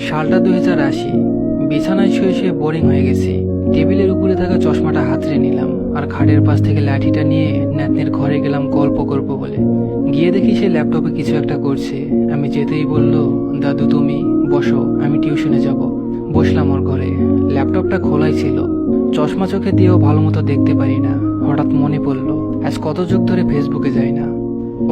সালটা 2080। বিছানায় শুয়ে শুয়ে বোরিং হয়ে গেছি। টেবিলের উপরে থাকা চশমাটা হাতড়ে নিলাম আর খাটের পাশ থেকে লাঠিটা নিয়ে নাতনির ঘরে গেলাম গল্প করবো বলে। গিয়ে দেখি সে ল্যাপটপে কিছু একটা করছে। আমি যেতেই বলল, দাদু তুমি বসো, আমি টিউশনে যাব। বসলাম ওর ঘরে। ল্যাপটপটা খোলাই ছিল। চশমা চোখে দিয়েও ভালো মতো দেখতে পারি না। হঠাৎ মনে পড়লো আজ কত যুগ ধরে ফেসবুকে যাই না,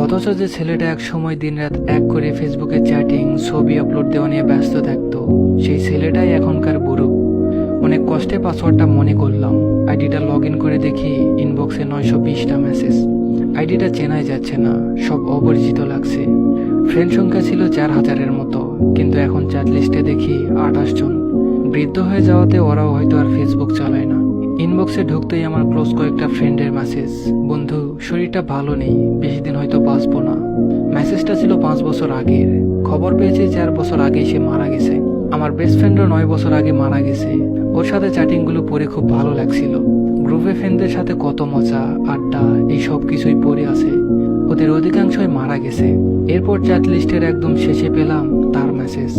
অথচ যে ছেলেটা এক সময় দিনরাত এক করে ফেসবুকে চ্যাটিং ছবি আপলোড দেওয়া নিয়ে ব্যস্ত থাকতো, সেই ছেলেটাই এখনকার বুড়ো। অনেক কষ্টে পাসওয়ার্ডটা মনে করলাম। আইডিটা লগ ইন করে দেখি ইনবক্সে 920টা মেসেজ। আইডিটা চেনাই যাচ্ছে না, সব অপরিচিত লাগছে। ফ্রেন্ড সংখ্যা ছিল 4000-এর মতো, কিন্তু এখন চ্যাট লিস্টে দেখি 28 জন। বৃদ্ধ হয়ে যাওয়াতে ওরাও হয়তো আর ফেসবুক চালায় না। ইনবক্সে ঢুকতেই আমার ক্লোজ কয়েকটা ফ্রেন্ডের মেসেজ, বন্ধু শরীরটা ভালো নেই, বেশি দিন হয়তো বাঁচবো না। মেসেজটা ছিল 5 বছর আগের। খবর পেয়েছি 4 বছর আগে সে মারা গেছে। আমার বেস্ট ফ্রেন্ডও 9 বছর আগে মারা গেছে। ওর সাথে চ্যাটিংগুলো পড়ে খুব ভালো লাগছিল। গ্রুপে ফ্রেন্ডদের সাথে কত মজা আড্ডা, এই সব কিছুই পড়ে আছে। ওদের অধিকাংশই মারা গেছে। এরপর চ্যাট লিস্টের একদম শেষে পেলাম তার মেসেজ।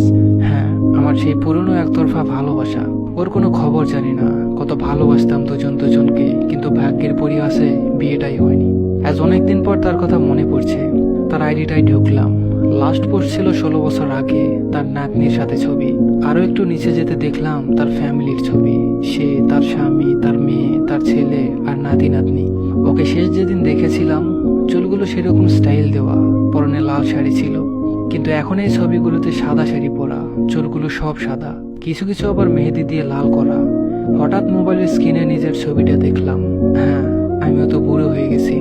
হ্যাঁ, আমার সেই পুরনো একতরফা ভালোবাসা। ওর কোনো খবর জানি না, কত ভালোবাসতাম দুজনকে, কিন্তু ভাগ্যের পরিহাসে বিয়েটাই হয়নি। আজ অনেকদিন পর তার কথা মনে পড়ছে। তার আইডিটাই ঢুকলাম। লাস্ট পোস্ট ছিল 16 বছর আগে, তার নাতনির সাথে ছবি। আরো একটু নিচে যেতে দেখলাম তার ফ্যামিলির ছবি। সে, তার স্বামী, তার মেয়ে, তার ছেলে আর নাতি। ওকে শেষ যেদিন দেখেছিলাম চুলগুলো সেরকম স্টাইল দেওয়া, পরনে লাল শাড়ি ছিল। কিন্তু এখন এই ছবিগুলোতে সাদা শাড়ি পরা, চুলগুলো সব সাদা, কিছু কিছু আবার মেহেদি দিয়ে লাল করা। হঠাৎ মোবাইলের স্ক্রিনে নিজের ছবিটা দেখলাম। হ্যাঁ, আমিও তো বুড়ো হয়ে গেছি।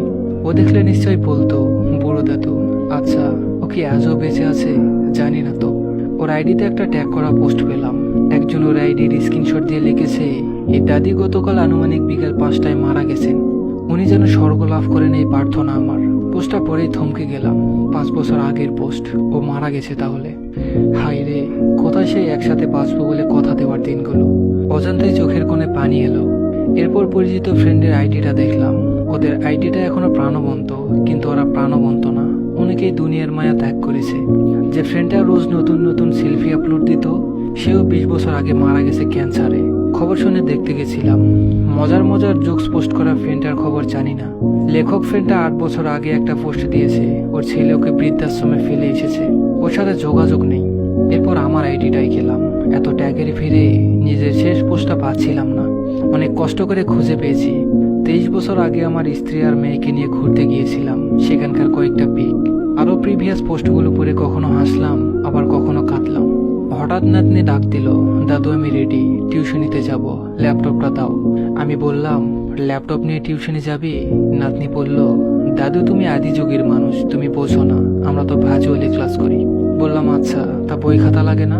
ও দেখলে নিশ্চয়ই বলতো, বুড়ো দাদু। আচ্ছা, ও কি আজও বেঁচে আছে জানি না তো। ওর আইডিতে একটা ট্যাগ করা পোস্ট পেলাম। একজন ওর আইডির স্ক্রিনশট দিয়ে লিখেছে, এই দাদি গতকাল আনুমানিক বিকেল 5টায় মারা গেছেন। উনি যেন স্বর্গ লাভ করেন এই প্রার্থনা আমার। পোস্টটা পরেই থমকে গেলাম। 5 বছর আগের পোস্ট, ও মারা গেছে তাহলে। হাই রে, কোথায় সেই একসাথে বাঁচবো বলে কথা দেওয়ার দিনগুলো। অজান্তেই চোখের কোণে পানি এলো। এরপর পরিচিত ফ্রেন্ডের আইডিটা দেখলাম। ওদের আইডিটা এখনো প্রাণবন্ত, কিন্তু ওরা প্রাণবন্ত না। অনেকেই দুনিয়ার মায়া ত্যাগ করেছে। যে ফ্রেন্ডটা রোজ নতুন নতুন সেলফি আপলোড দিত, সেও 20 বছর আগে মারা গেছে ক্যান্সারে। খবর শুনে দেখতে গেছিলাম। মজার জোকস পোস্ট করা ফ্রেন্ডটার খবর জানি না। লেখক ফ্রেন্ডটা 8 বছর আগে একটা পোস্ট দিয়েছে, ওর ছেলে ওকে বৃদ্ধাশ্রমে ফেলে এসেছে। ওর সাথে যোগাযোগ নেই। এরপর আমার আইডিটাই গেলাম। এত ট্যাগের ফিরে নিজের শেষ পোস্টটা পাচ্ছিলাম না। অনেক কষ্ট করে খুঁজে পেয়েছি। 23 বছর আগে আমার স্ত্রী আর মেয়েকে নিয়ে ঘুরতে গিয়েছিলাম, সেখানকার কয়েকটা পিক। আরো প্রিভিয়াস পোস্টগুলো পরে কখনো হাসলাম, আবার কখনো কাঁদলাম। হঠাৎ নাতনি ডাক দিল, দাদু আমি রেডি, টিউশনিতে যাব, ল্যাপটপটা দাও। আমি বললাম, ল্যাপটপ নিয়ে টিউশনে যাবি? নাতনি বলল, দাদু তুমি আদি যুগের মানুষ, তুমি বোঝো না, আমরা তো ভার্চুয়ালি ক্লাস করি। বললাম, আচ্ছা তা বই খাতা লাগে না?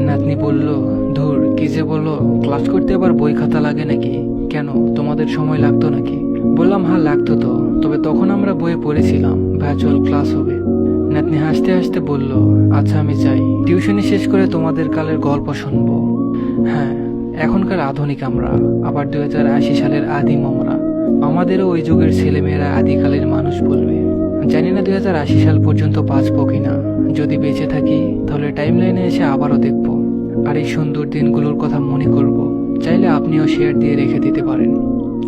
নাতনি বলল, ধুর কি যে বলো, ক্লাস করতে আবার বই খাতা লাগে নাকি? কেন, তোমাদের সময় লাগতো নাকি? বললাম, হ্যাঁ লাগতো তো, তবে তখন আমরা বইয়ে পড়েছিলাম ভার্চুয়াল ক্লাস হবে। নাতনি হাসতে হাসতে বলল, আচ্ছা আমি যাই, টিউশনি শেষ করে তোমাদের কালের গল্প শুনবো। হ্যাঁ, এখনকার আধুনিক আমরা, আবার 2080 সালের আদিম আমরা। আমাদেরও ওই যুগের ছেলেমেয়েরা আদিকালের মানুষ বলবে। জানি না 2080 সাল পর্যন্ত বাঁচবো কিনা। যদি বেঁচে থাকি তাহলে টাইম লাইনে এসে আবারও দেখব, আর এই সুন্দর দিনগুলোর কথা মনে করব। চাইলে আপনিও শেয়ার দিয়ে রেখে দিতে পারেন।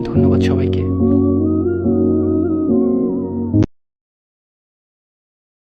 ধন্যবাদ সবাইকে।